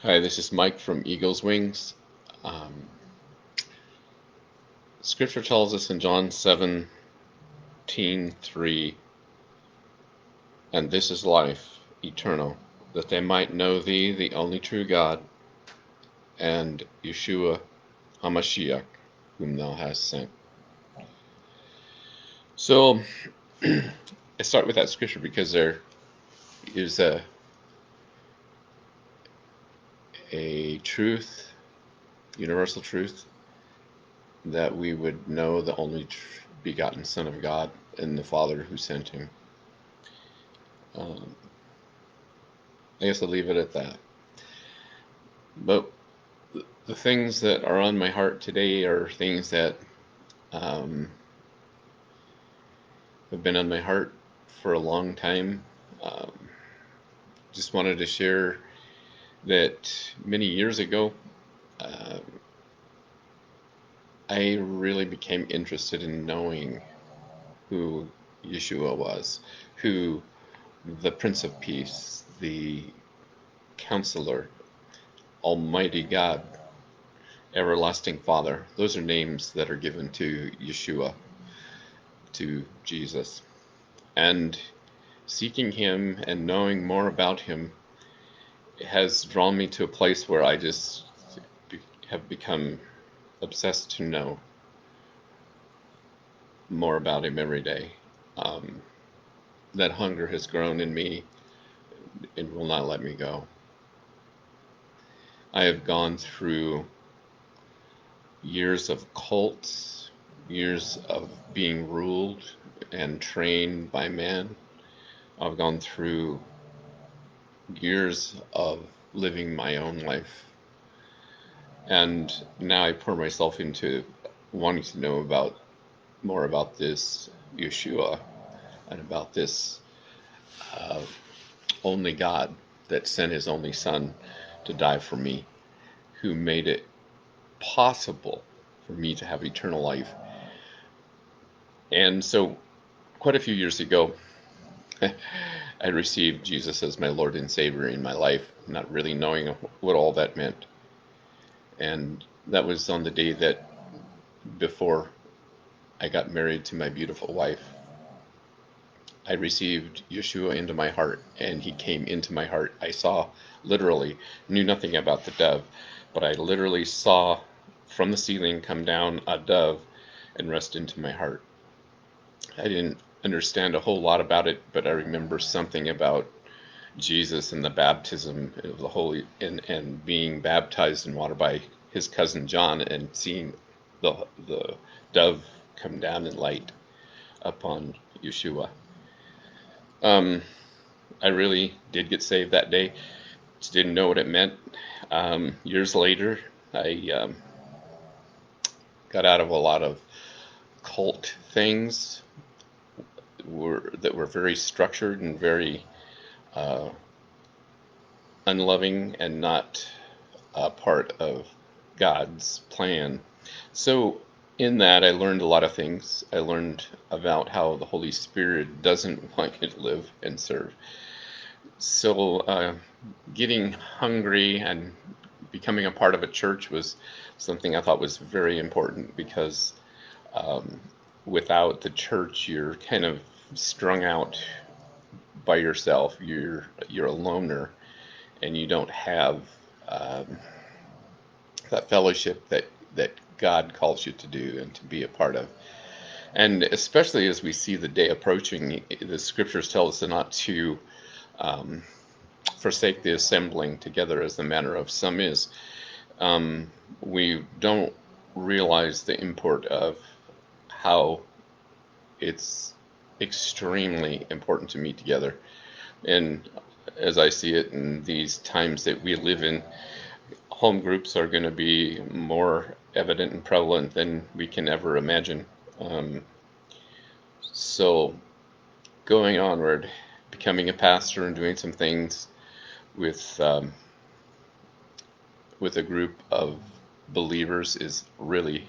Hi, this is Mike from Eagle's Wings. Um, Scripture tells us in John 17:3, and this is life eternal, that they might know thee, the only true God, and Yeshua HaMashiach, whom thou hast sent. So I start with that scripture because there is a truth, universal truth, that we would know the only begotten Son of God and the Father who sent him. Um, I guess I'll leave it at that. But the things that are on my heart today are things that um, have been on my heart for a long time. Um, just wanted to share that many years ago, uh, I really became interested in knowing who Yeshua was, who the Prince of Peace, the Counselor, Almighty God, Everlasting Father. Those are names that are given to Yeshua, to Jesus. And seeking him and knowing more about him has drawn me to a place where I just have become obsessed to know more about him every day. Um, that hunger has grown in me and will not let me go. I have gone through years of cults, years of being ruled and trained by man. I've gone through years of living my own life. And now I pour myself into wanting to know about more about this Yeshua and about this uh, only God that sent his only Son to die for me, who made it possible for me to have eternal life. And so, quite a few years ago, I received Jesus as my Lord and Savior in my life, not really knowing what all that meant. And that was on the day that before I got married to my beautiful wife. I received Yeshua into my heart, and he came into my heart. I saw, literally, knew nothing about the dove, but I literally saw from the ceiling come down a dove and rest into my heart. I didn't understand a whole lot about it, but I remember something about Jesus and the baptism of the Holy and being baptized in water by his cousin John and seeing the dove come down in light upon Yeshua. Um, I really did get saved that day. Just didn't know what it meant. Years later, I got out of a lot of cult things that were very structured and very uh, unloving and not a part of God's plan. So in that, I learned a lot of things. I learned about how the Holy Spirit doesn't want you to live and serve. So getting hungry and becoming a part of a church was something I thought was very important because um, without the church, you're kind of strung out by yourself. You're a loner, and you don't have um, that fellowship that God calls you to do and to be a part of. And especially as we see the day approaching, the scriptures tell us not to um, forsake the assembling together as the manner of some is. Um, we don't realize the import of how it's extremely important to meet together. And as I see it in these times that we live in, home groups are going to be more evident and prevalent than we can ever imagine. Um, so going onward, becoming a pastor and doing some things with with a group of believers is really,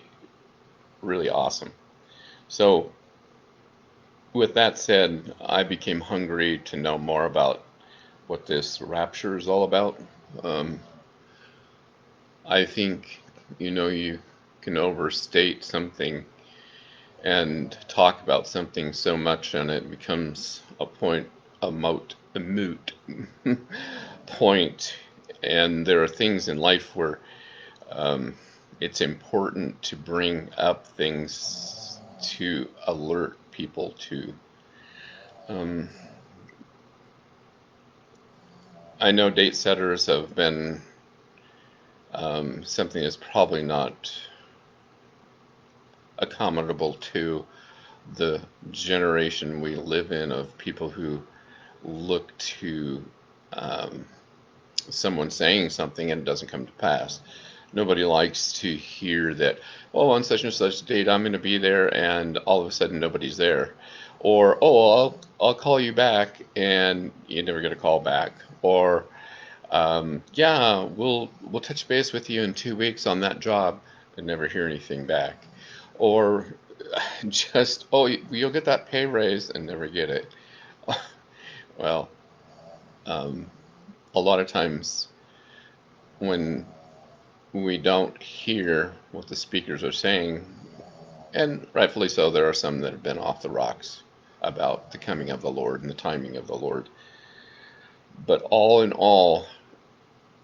really awesome. So with that said, I became hungry to know more about what this rapture is all about. Um, I think, you can overstate something and talk about something so much and it becomes a moot point. And there are things in life where um, it's important to bring up things to alert people to. Um, I know date setters have been something that's probably not accommodable to the generation we live in of people who look to um, someone saying something and it doesn't come to pass. Nobody likes to hear that, oh, on such and such date I'm going to be there, and all of a sudden nobody's there. Or, oh, I'll call you back, and you never get a call back. Or, yeah, we'll touch base with you in 2 weeks on that job, and never hear anything back. Or just, oh, you'll get that pay raise, and never get it. Well, um, a lot of times when we don't hear what the speakers are saying, and rightfully so, there are some that have been off the rocks about the coming of the Lord and the timing of the Lord. But all in all,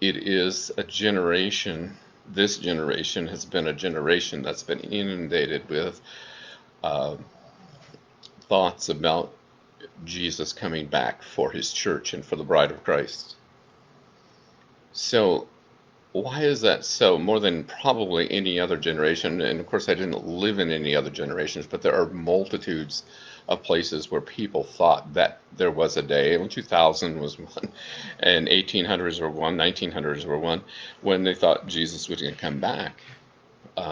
it is a generation. This generation has been a generation that's been inundated with uh, thoughts about Jesus coming back for his church and for the bride of Christ. So why is that so? More than probably any other generation, and of course I didn't live in any other generations, but there are multitudes of places where people thought that there was a day, and 2000 was one, and 1800s were one, 1900s were one, when they thought Jesus was going to come back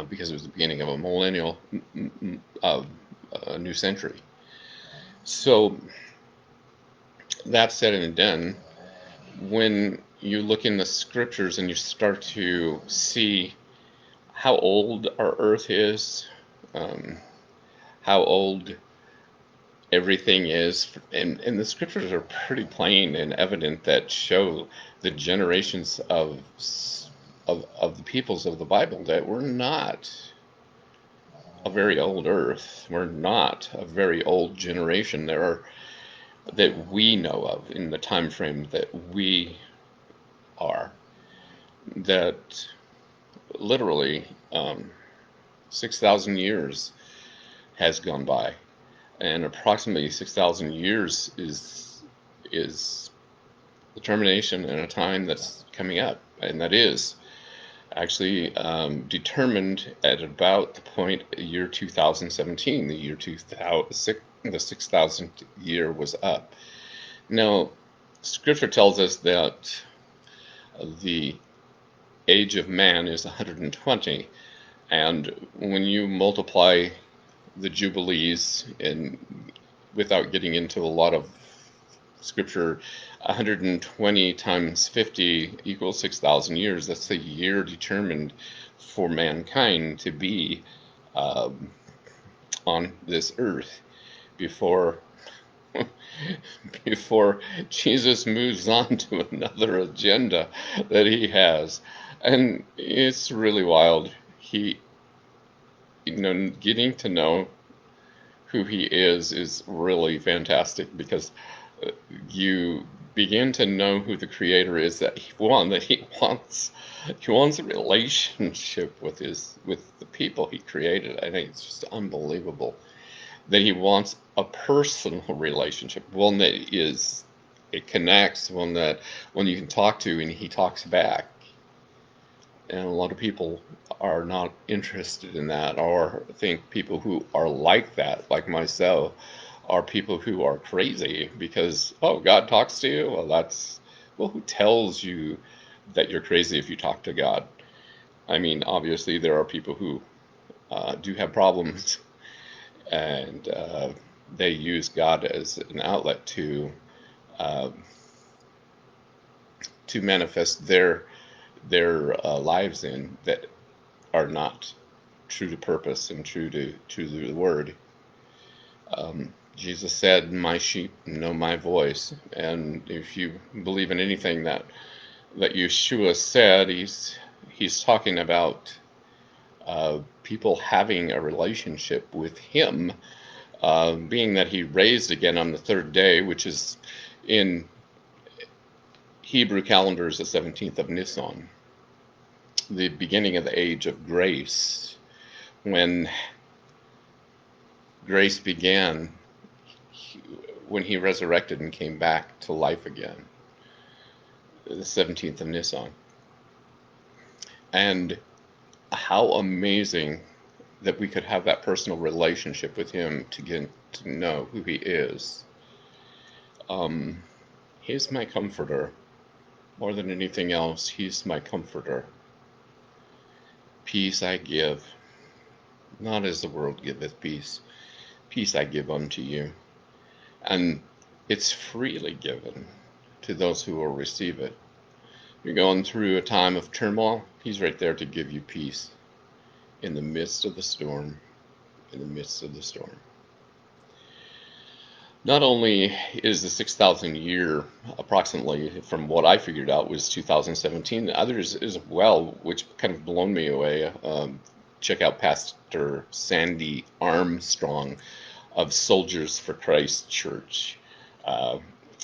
because it was the beginning of a millennial, a new century. So that said and done, when you look in the scriptures and you start to see how old our earth is, um, how old everything is, and the scriptures are pretty plain and evident that show the generations of the peoples of the Bible that we're not a very old earth. We're not a very old generation. There are that we know of in the time frame that we are. That literally 6,000 years has gone by, and approximately 6,000 years is the termination in a time that's coming up, and that is actually determined at about the point year 2017. The year 2000, the 6,000th year was up. Now, Scripture tells us that the age of man is 120, and when you multiply the Jubilees, and without getting into a lot of scripture, 120 times 50 equals 6,000 years. That's the year determined for mankind to be um, on this earth before before Jesus moves on to another agenda that he has. And it's really wild. He, getting to know who he is really fantastic, because you begin to know who the creator is, that he wants a relationship with the people he created. I think it's just unbelievable that he wants a personal relationship, one that it connects, one you can talk to and he talks back. And a lot of people are not interested in that, or think people who are like that, like myself, are people who are crazy because, oh, God talks to you? Well, who tells you that you're crazy if you talk to God? I mean, obviously, there are people who do have problems, and they use God as an outlet uh, to manifest their lives in, that are not true to purpose and true to the word. Jesus said, "My sheep know my voice," and if you believe in anything that Yeshua said, he's talking about people having a relationship with him, being that he raised again on the third day, which is in Hebrew calendars the 17th of Nisan, the beginning of the age of grace, when grace began, when he resurrected and came back to life again, the 17th of Nisan. And how amazing that we could have that personal relationship with him to get to know who he is. He's my comforter. More than anything else, he's my comforter. Peace I give, not as the world giveth peace. Peace I give unto you. And it's freely given to those who will receive it. You're going through a time of turmoil, he's right there to give you peace in the midst of the storm. In the midst of the storm. Not only is the 6,000 year, approximately, from what I figured out, was 2017, others as well, which kind of blown me away. Check out Pastor Sandy Armstrong of Soldiers for Christ Church.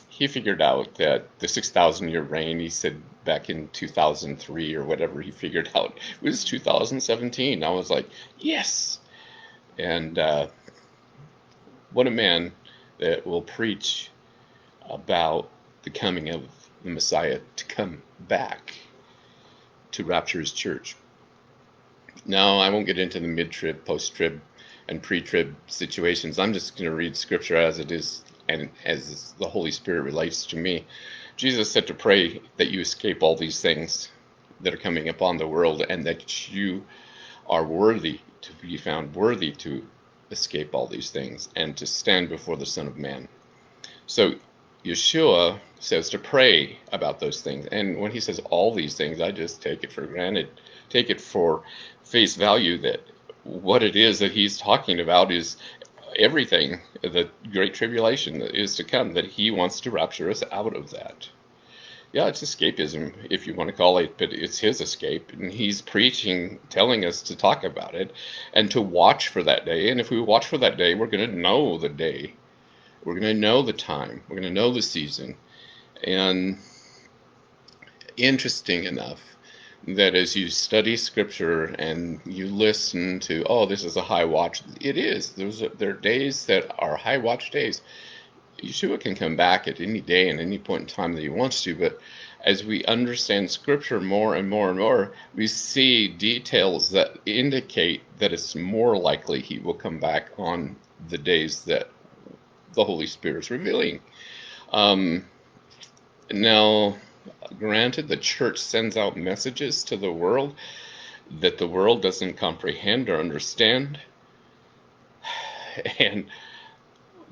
He figured out that the 6,000 year reign, he said back in 2003 or whatever, he figured out it was 2017. I was like, yes! And what a man that will preach about the coming of the Messiah to come back to rapture his church. Now, I won't get into the mid-trib, post-trib, and pre-trib situations. I'm just going to read scripture as it is and as the Holy Spirit relates to me. Jesus said to pray that you escape all these things that are coming upon the world, and that you are worthy to be found worthy to escape all these things and to stand before the Son of Man. So Yeshua says to pray about those things. And when he says all these things, I just take it for granted, take it for face value that what it is that he's talking about is everything, the great tribulation that is to come, that he wants to rapture us out of that. Yeah, it's escapism, if you want to call it, but it's his escape, and he's preaching, telling us to talk about it, and to watch for that day, and if we watch for that day, we're going to know the day. We're going to know the time. We're going to know the season. And interesting enough, that as you study scripture and you listen to, oh, this is a high watch, it is. There are days that are high watch days. Yeshua can come back at any day and any point in time that he wants to, but as we understand scripture more and more and more, we see details that indicate that it's more likely he will come back on the days that the Holy Spirit is revealing. Now, granted, the church sends out messages to the world that the world doesn't comprehend or understand, and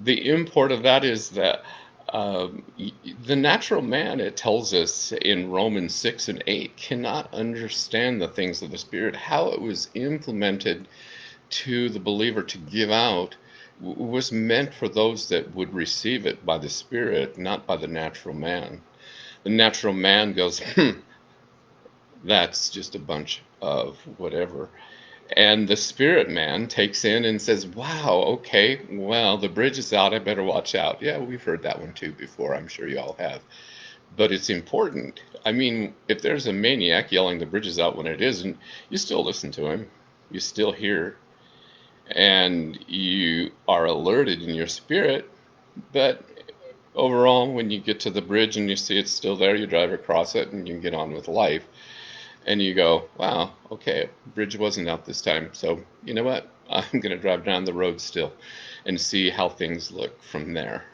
the import of that is that the natural man, it tells us in Romans 6 and 8, cannot understand the things of the Spirit. How it was implemented to the believer to give out was meant for those that would receive it by the Spirit, not by the natural man. The natural man goes, that's just a bunch of whatever. And the spirit man takes in and says, wow, okay, well, the bridge is out, I better watch out. Yeah, we've heard that one too before, I'm sure you all have. But it's important. I mean, if there's a maniac yelling the bridge is out when it isn't, you still listen to him. You still hear. And you are alerted in your spirit. But overall, when you get to the bridge and you see it's still there, you drive across it and you get on with life. And you go, wow, okay, bridge wasn't out this time, so you know what? I'm going to drive down the road still and see how things look from there.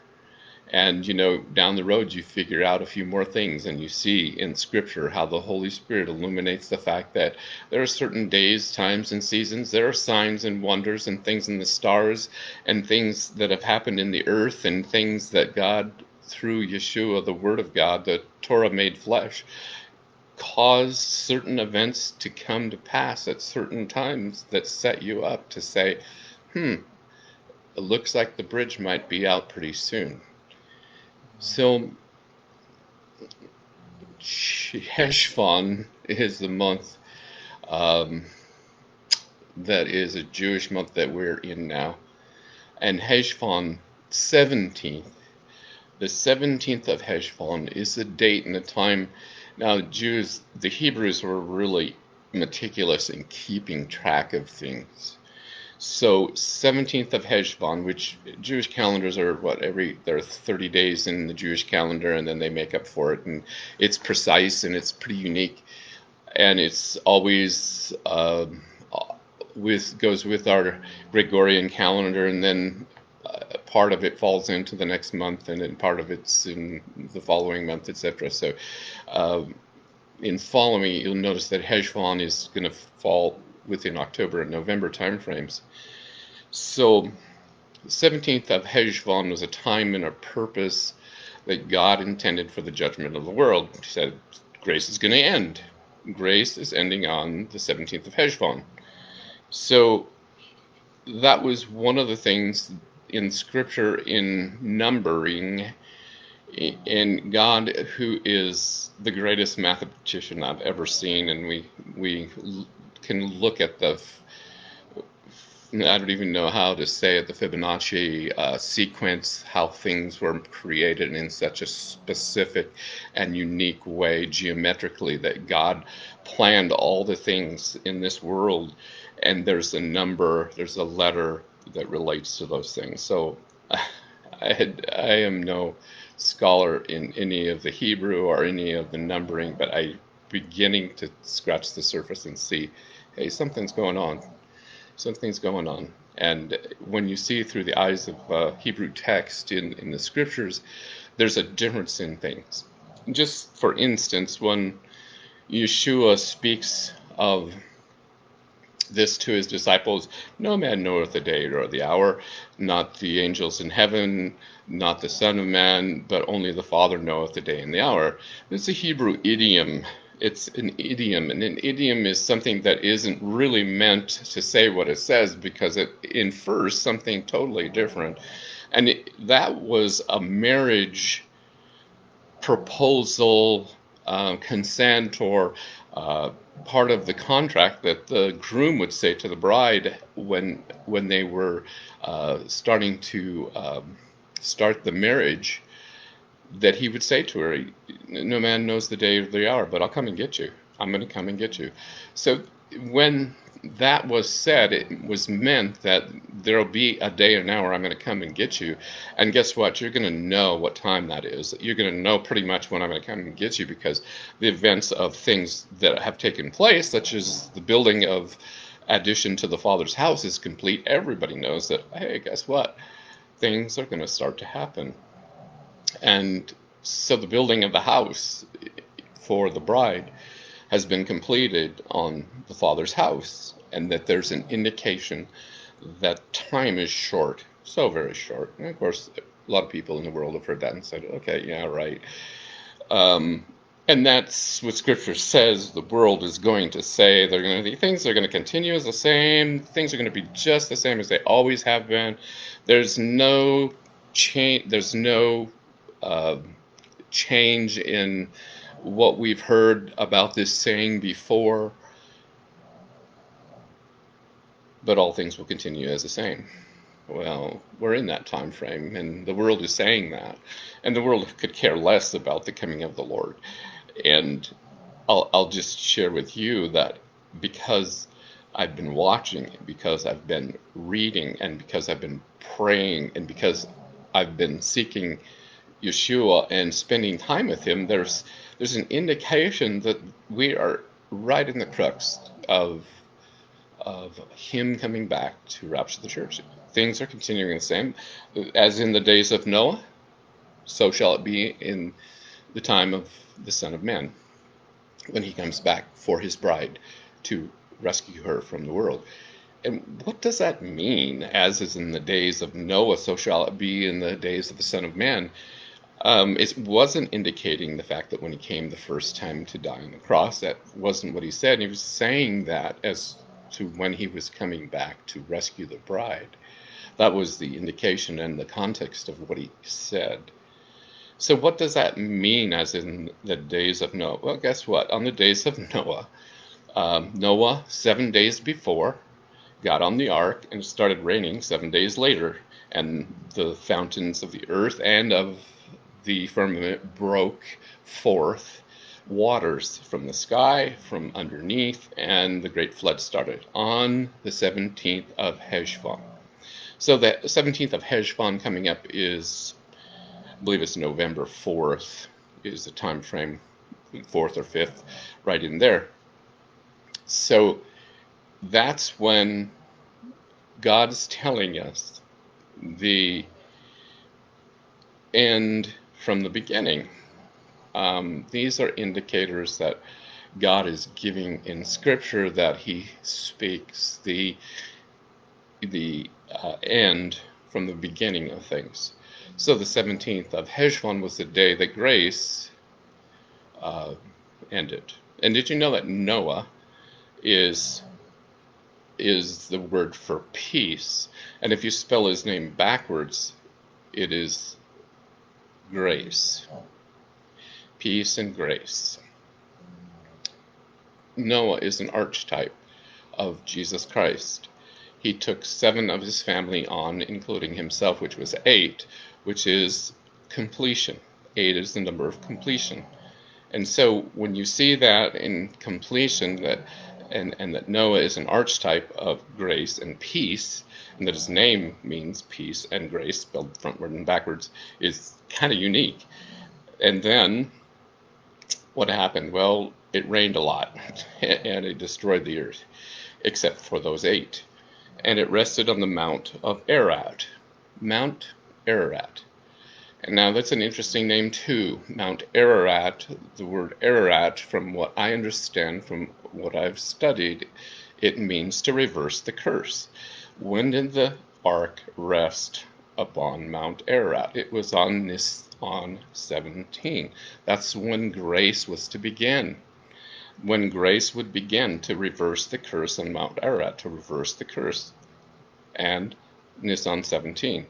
And, you know, down the road you figure out a few more things, and you see in Scripture how the Holy Spirit illuminates the fact that there are certain days, times, and seasons. There are signs and wonders and things in the stars and things that have happened in the earth and things that God, through Yeshua, the Word of God, the Torah made flesh, cause certain events to come to pass at certain times that set you up to say, it looks like the bridge might be out pretty soon. So Heshvan is the month um, that is a Jewish month that we're in now. And Heshvan 17th, the 17th of Heshvan is the date and the time. Now, Jews, the Hebrews were really meticulous in keeping track of things. So 17th of Heshvan, which Jewish calendars are there are 30 days in the Jewish calendar, and then they make up for it, and it's precise and it's pretty unique, and it's always goes with our Gregorian calendar, and then part of it falls into the next month, and then part of it's in the following month, etc. So uh, in following, you'll notice that Heshvan is going to fall within October and November timeframes. So 17th of Heshvan was a time and a purpose that God intended for the judgment of the world. He said grace is going to end. Grace is ending on the 17th of Heshvan. So that was one of the things in Scripture in numbering, and God, who is the greatest mathematician I've ever seen, and we can look at I don't even know how to say it, the Fibonacci sequence, how things were created in such a specific and unique way geometrically, that God planned all the things in this world, and there's a number, there's a letter that relates to those things. So I am no scholar in any of the Hebrew or any of the numbering, but I'm beginning to scratch the surface and see, hey, something's going on. Something's going on. And when you see through the eyes of Hebrew text in the scriptures, there's a difference in things. Just for instance, when Yeshua speaks of this to his disciples, no man knoweth the day or the hour, not the angels in heaven, not the Son of Man, but only the Father knoweth the day and the hour. It's a Hebrew idiom. It's an idiom, and an idiom is something that isn't really meant to say what it says, because it infers something totally different. And that was a marriage proposal, consent, or uh, part of the contract that the groom would say to the bride when they were starting to start the marriage, that he would say to her, no man knows the day or the hour, but I'll come and get you. I'm going to come and get you. So when that was said, it was meant that there'll be a day or an hour I'm going to come and get you. And guess what? You're going to know what time that is. You're going to know pretty much when I'm going to come and get you, because the events of things that have taken place, such as the building of addition to the Father's house, is complete. Everybody knows that, hey, guess what? Things are going to start to happen. And so the building of the house for the bride has been completed on the Father's house, and that there's an indication that time is short, so very short. And of course, a lot of people in the world have heard that and said, okay, yeah, right. And that's what Scripture says the world is going to say. Things are going to continue as the same. Things are going to be just the same as they always have been. There's no change. There's no change in what we've heard about this saying before, but all things will continue as the same. Well, we're in that time frame, and the world is saying that, and the world could care less about the coming of the Lord. And I'll just share with you that because I've been watching, because I've been reading, and because I've been praying, and because I've been seeking Yeshua and spending time with him, there's an indication that we are right in the crux of him coming back to rapture the church. Things are continuing the same. As in the days of Noah, so shall it be in the time of the Son of Man, when he comes back for his bride to rescue her from the world. And what does that mean? As is in the days of Noah, so shall it be in the days of the Son of Man. It wasn't indicating the fact that when he came the first time to die on the cross, that wasn't what he said. He was saying that as to when he was coming back to rescue the bride. That was the indication and the context of what he said. So what does that mean as in the days of Noah? Well, guess what? On the days of Noah, Noah, 7 days before, got on the ark and it started raining 7 days later. And the fountains of the earth and of the firmament broke forth waters from the sky, from underneath, and the great flood started on the 17th of Heshvan. So the 17th of Heshvan coming up is, I believe it's November 4th, is the time frame, 4th or 5th, right in there. So that's when God's telling us the end from the beginning. These are indicators that God is giving in Scripture that He speaks the end from the beginning of things. So the 17th of Heshvan was the day that grace ended. And did you know that Noah is the word for peace? And if you spell his name backwards, it is grace. Peace and grace. Noah is an archetype of Jesus Christ. He took 7 of his family on, including himself, which was 8, which is completion. 8 is the number of completion. And so when you see that in completion, that and that Noah is an archetype of grace and peace, and that his name means peace and grace, spelled frontward and backwards, is kind of unique. And then what happened? Well, it rained a lot, and it destroyed the earth, except for those 8. And it rested on the Mount of Ararat. Mount Ararat. And now that's an interesting name too. Mount Ararat, the word Ararat, from what I understand, from what I've studied, it means to reverse the curse. When did the ark rest upon Mount Ararat? It was on 17. That's when grace was to begin. When grace would begin to reverse the curse on Mount Ararat, to reverse the curse. And Nisan 17.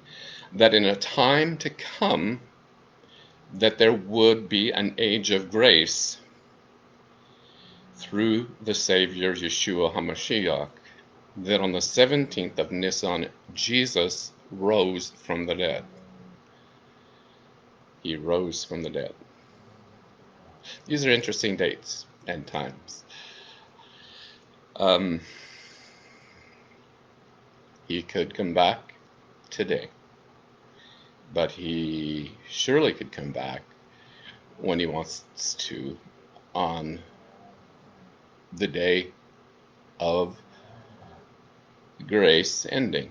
That in a time to come, that there would be an age of grace through the Savior Yeshua HaMashiach, that on the 17th of Nisan, Jesus rose from the dead. He rose from the dead. These are interesting dates and times. He could come back today, but he surely could come back when he wants to, on the day of grace ending,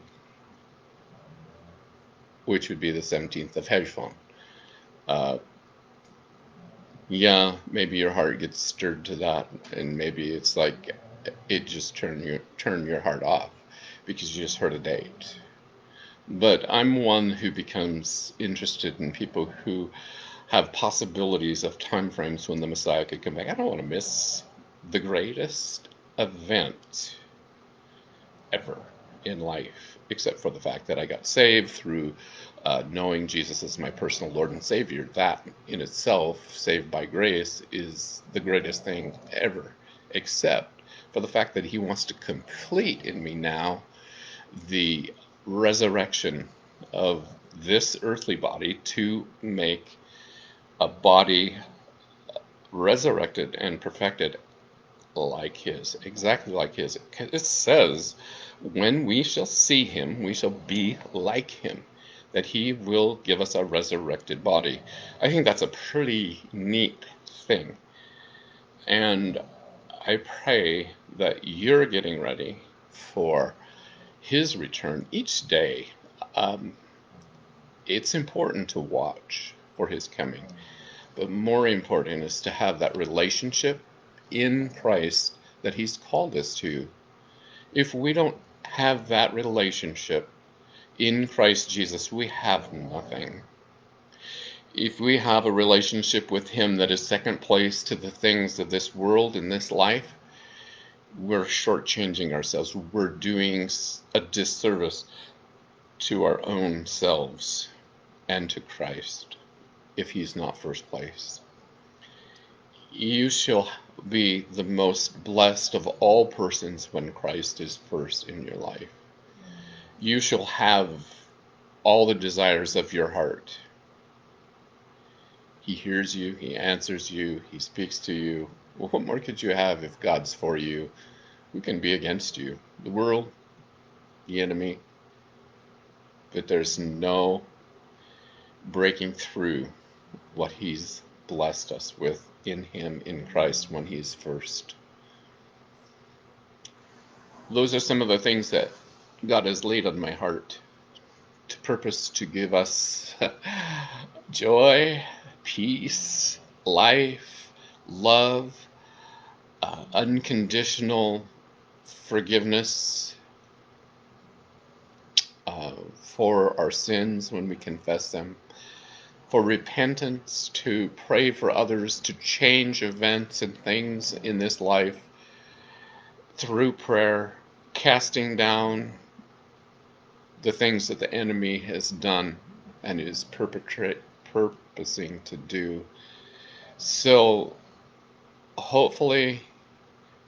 which would be the 17th of Heshvan. Yeah, maybe your heart gets stirred to that, and maybe it's like it just turn your heart off because you just heard a date. But I'm one who becomes interested in people who have possibilities of time frames when the Messiah could come back. I don't want to miss the greatest event ever in life, except for the fact that I got saved through knowing Jesus as my personal Lord and Savior. That in itself, saved by grace, is the greatest thing ever, except for the fact that He wants to complete in me now the resurrection of this earthly body to make a body resurrected and perfected like His, exactly like His. It says, when we shall see Him, we shall be like Him, that He will give us a resurrected body. I think that's a pretty neat thing. And I pray that you're getting ready for His return each day. It's important to watch for His coming, but more important is to have that relationship in Christ that He's called us to. If we don't have that relationship in Christ Jesus, we have nothing. If we have a relationship with Him that is second place to the things of this world and this life, we're shortchanging ourselves. We're doing a disservice to our own selves and to Christ. if he's not first place. You shall be the most blessed of all persons when Christ is first in your life. You shall have all the desires of your heart. He hears you, he answers you, he speaks to you. Well, what more could you have if God's for you? Who can be against you? The world, the enemy. But there's no breaking through what he's blessed us with in him, in Christ, when he's first. Those are some of the things that God has laid on my heart to purpose to give us joy, peace, life, love, unconditional forgiveness for our sins when we confess them, for repentance, to pray for others, to change events and things in this life through prayer, casting down the things that the enemy has done and is purposing to do. So hopefully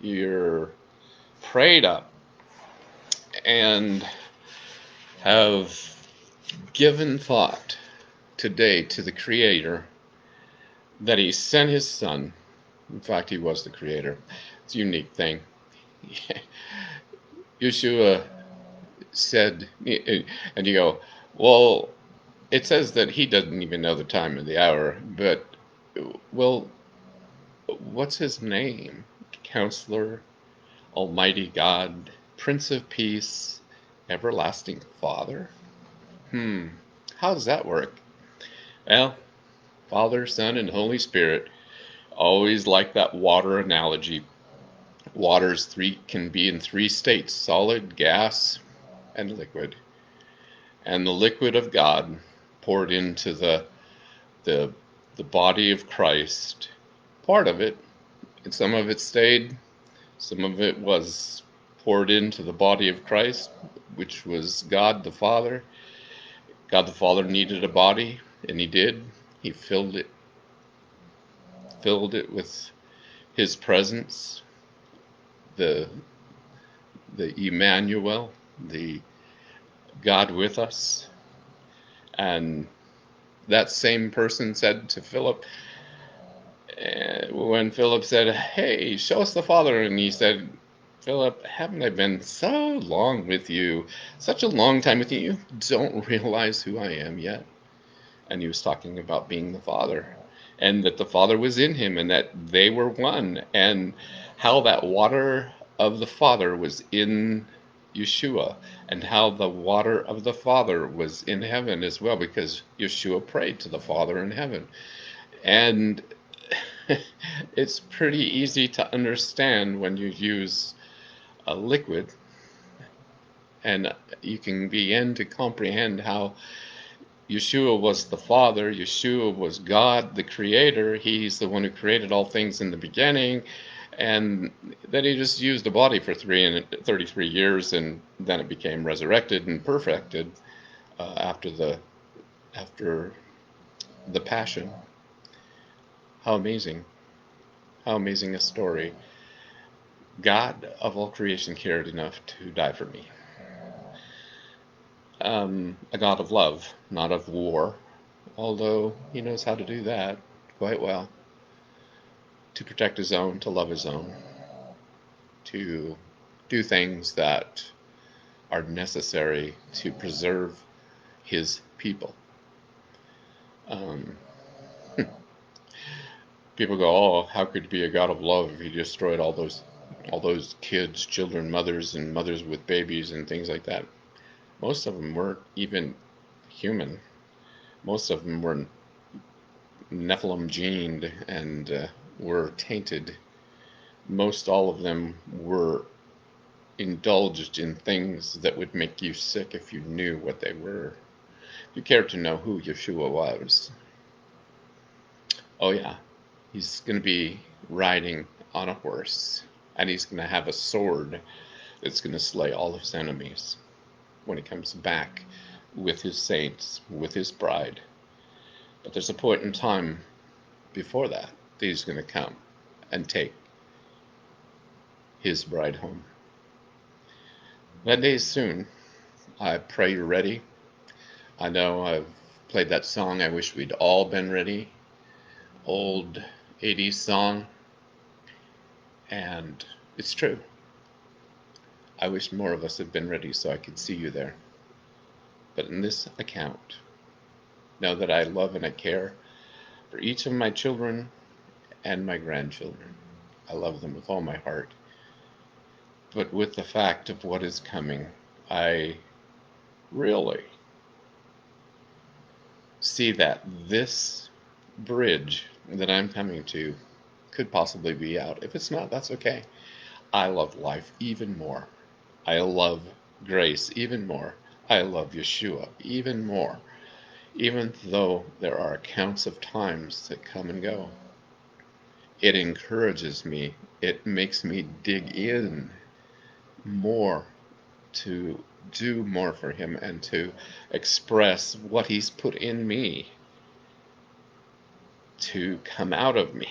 you're prayed up and have given thought today to the Creator, that he sent his Son. In fact, he was the Creator. It's a unique thing. Yeshua said, and you go, well, it says that he doesn't even know the time of the hour, but, well, what's his name? Counselor, Almighty God, Prince of Peace, Everlasting Father? How does that work? Well, Father, Son, and Holy Spirit. Always like that water analogy. Waters can be in three states: solid, gas, and liquid. And the liquid of God poured into the body of Christ. Part of it, and some of it stayed. Some of it was poured into the body of Christ, which was God the Father. God the Father needed a body, and he did. He filled it with his presence, the Emmanuel, the God with us. And that same person said to Philip, when Philip said, hey, show us the Father, and he said, Philip, haven't I been so long with you, such a long time with you, you don't realize who I am yet? And he was talking about being the Father, and that the Father was in him, and that they were one, and how that water of the Father was in Yeshua, and how the water of the Father was in heaven as well, because Yeshua prayed to the Father in heaven. And it's pretty easy to understand when you use a liquid, and you can begin to comprehend how Yeshua was the Father, Yeshua was God, the Creator. He's the one who created all things in the beginning, and then he just used the body for 33 years, and then it became resurrected and perfected after the Passion. How amazing! How amazing a story! God of all creation cared enough to die for me. A God of love, not of war, although he knows how to do that quite well. To protect his own, to love his own, to do things that are necessary to preserve his people. People go, oh, how could he be a God of love if he destroyed all those kids, children, mothers, and mothers with babies and things like that? Most of them weren't even human. Most of them were Nephilim gened and were tainted. Most all of them were indulged in things that would make you sick if you knew what they were. If you cared to know who Yeshua was. Oh yeah, he's going to be riding on a horse, and he's going to have a sword that's going to slay all of his enemies when he comes back with his saints, with his bride. But there's a point in time before that he's going to come and take his bride home. That day is soon. I pray you're ready. I know I've played that song, I wish we'd all been ready. Old 80s song. And it's true. I wish more of us had been ready so I could see you there. But in this account, know that I love and I care for each of my children and my grandchildren. I love them with all my heart. But with the fact of what is coming, I really see that this bridge that I'm coming to could possibly be out. If it's not, that's okay. I love life even more. I love grace even more. I love Yeshua even more. Even though there are accounts of times that come and go, it encourages me. It makes me dig in more to do more for him and to express what he's put in me to come out of me.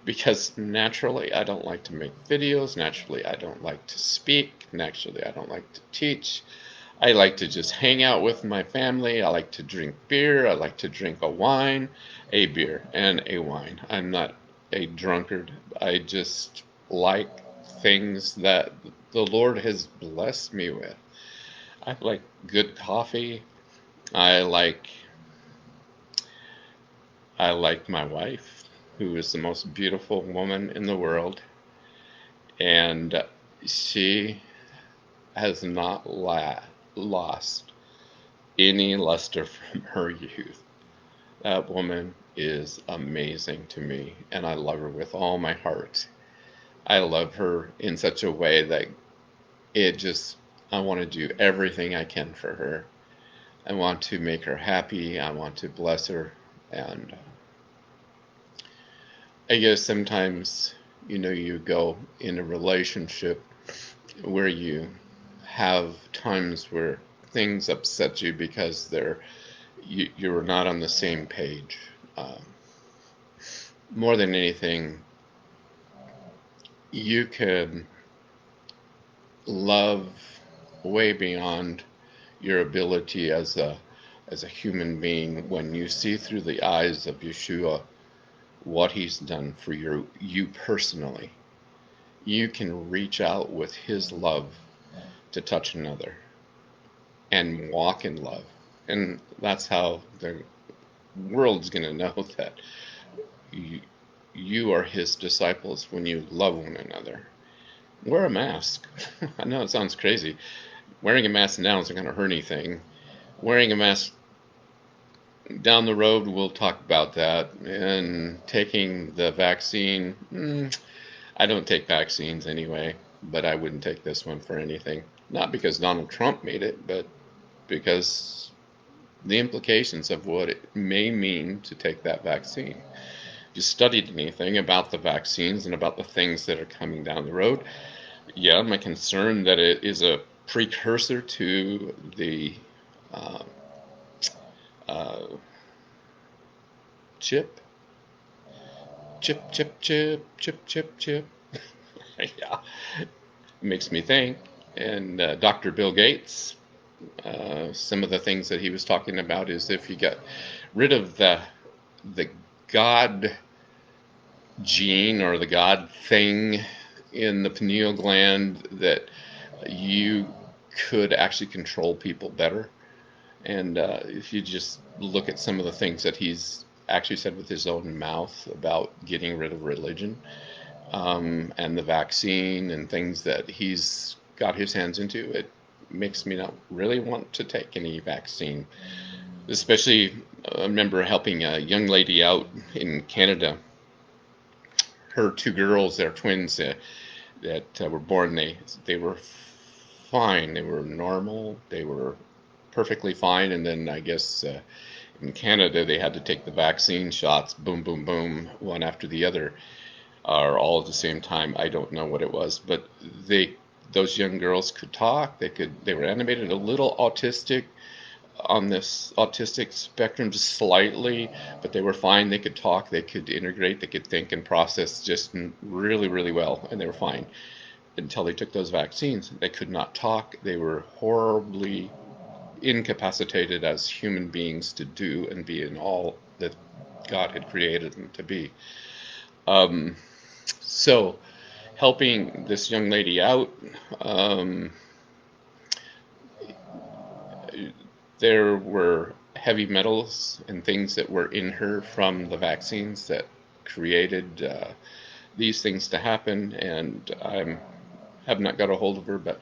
Because naturally I don't like to make videos, naturally I don't like to speak, naturally I don't like to teach. I like to just hang out with my family. I like to drink beer. I like to drink a beer and a wine. I'm not a drunkard. I just like things that the Lord has blessed me with. I like good coffee. I like my wife, who is the most beautiful woman in the world, and she has not lost any luster from her youth. That woman is amazing to me, and I love her with all my heart. I love her in such a way that I want to do everything I can for her. I want to make her happy. I want to bless her. And I guess sometimes, you go in a relationship where you have times where things upset you because you're not on the same page. More than anything, you can love way beyond your ability as a human being when you see through the eyes of Yeshua what he's done for you personally. You can reach out with his love to touch another and walk in love. And that's how the world's going to know that you are his disciples when you love one another. Wear a mask. I know it sounds crazy. Wearing a mask now isn't going to hurt anything. Wearing a mask down the road, we'll talk about that. And taking the vaccine, I don't take vaccines anyway, but I wouldn't take this one for anything. Not because Donald Trump made it, but because the implications of what it may mean to take that vaccine. If you studied anything about the vaccines and about the things that are coming down the road, yeah, I'm concerned that it is a precursor to the uh, uh, chip. Yeah, it makes me think. And Dr. Bill Gates, some of the things that he was talking about is if you get rid of the God gene or the God thing in the pineal gland, that you could actually control people better. And if you just look at some of the things that he's actually said with his own mouth about getting rid of religion, and the vaccine and things that he's got his hands into, it makes me not really want to take any vaccine. Especially, I remember helping a young lady out in Canada. Her two girls, they're twins, that were born, they were fine. They were normal. They were perfectly fine. And then I guess in Canada they had to take the vaccine shots, boom, boom, boom, one after the other, or all at the same time. I don't know what it was, but those young girls could talk. They were animated, a little autistic, on this autistic spectrum just slightly, but they were fine. They could talk, they could integrate, they could think and process just really, really well, and they were fine until they took those vaccines. They could not talk. They were horribly incapacitated as human beings to do and be in all that God had created them to be. So helping this young lady out, there were heavy metals and things that were in her from the vaccines that created these things to happen, and I have not got a hold of her, but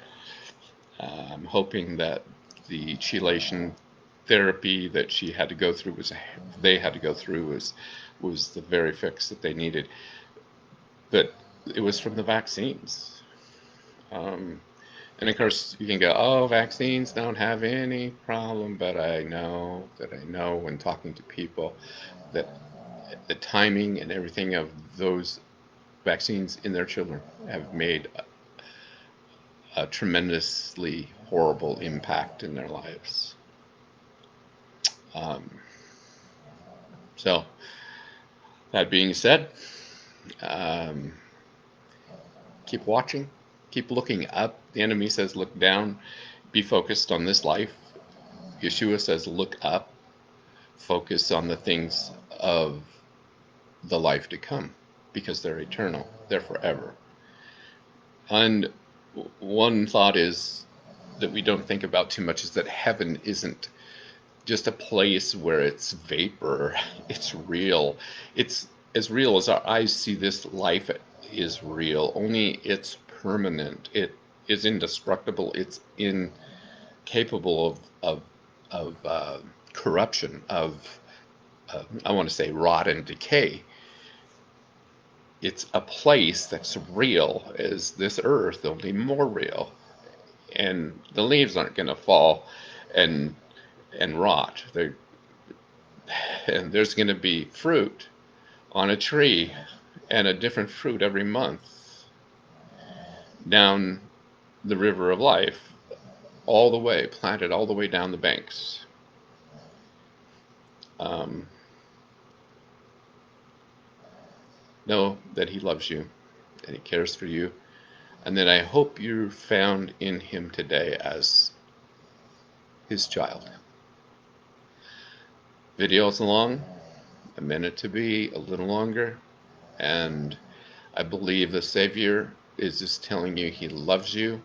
I'm hoping that the chelation therapy that she had to go through was the very fix that they needed. But it was from the vaccines. And of course, you can go, oh, vaccines don't have any problem, but I know when talking to people that the timing and everything of those vaccines in their children have made a tremendously horrible impact in their lives. So, that being said, keep watching, keep looking up. The enemy says look down, be focused on this life. Yeshua says look up, focus on the things of the life to come, because they're eternal, they're forever. And one thought is that we don't think about too much is that heaven isn't just a place where it's vapor. It's real. It's as real as our eyes see this life is real, only it's permanent. It is indestructible. It's incapable of corruption, of I want to say rot and decay. It's a place that's real as this earth, only more real. And the leaves aren't going to fall and rot. And there's going to be fruit on a tree, and a different fruit every month down the river of life, all the way, planted all the way down the banks. Know that he loves you, and he cares for you, and that I hope you're found in him today as his child. Video's long, a minute to be, a little longer, and I believe the Savior is just telling you he loves you.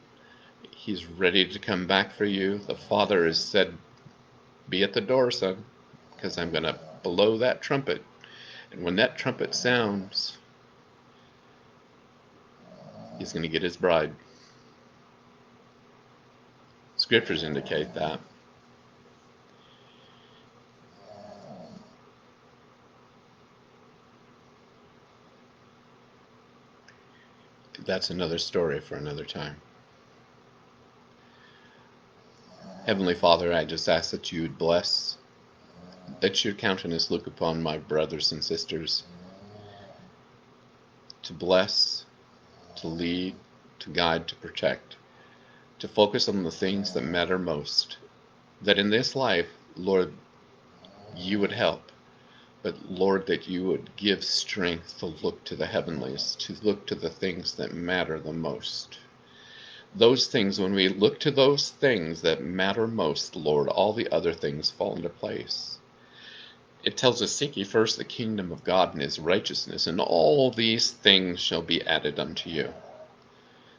He's ready to come back for you. The Father has said, be at the door, son, because I'm going to blow that trumpet. And when that trumpet sounds, he's going to get his bride. Scriptures indicate that. That's another story for another time. Heavenly Father, I just ask that you would bless, that your countenance look upon my brothers and sisters, to bless, to lead, to guide, to protect, to focus on the things that matter most. That in this life, Lord, you would help, but Lord, that you would give strength to look to the heavenlies, to look to the things that matter the most. Those things, when we look to those things that matter most, Lord, all the other things fall into place. It tells us, seek ye first the kingdom of God and his righteousness, and all these things shall be added unto you.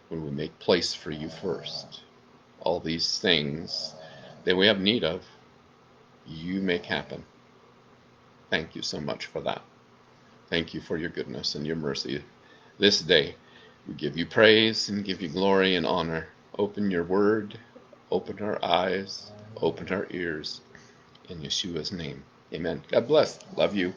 When we make place for you first, all these things that we have need of, you make happen. Thank you so much for that. Thank you for your goodness and your mercy this day. We give you praise and give you glory and honor. Open your word, open our eyes, open our ears. In Yeshua's name, amen. God bless. Love you.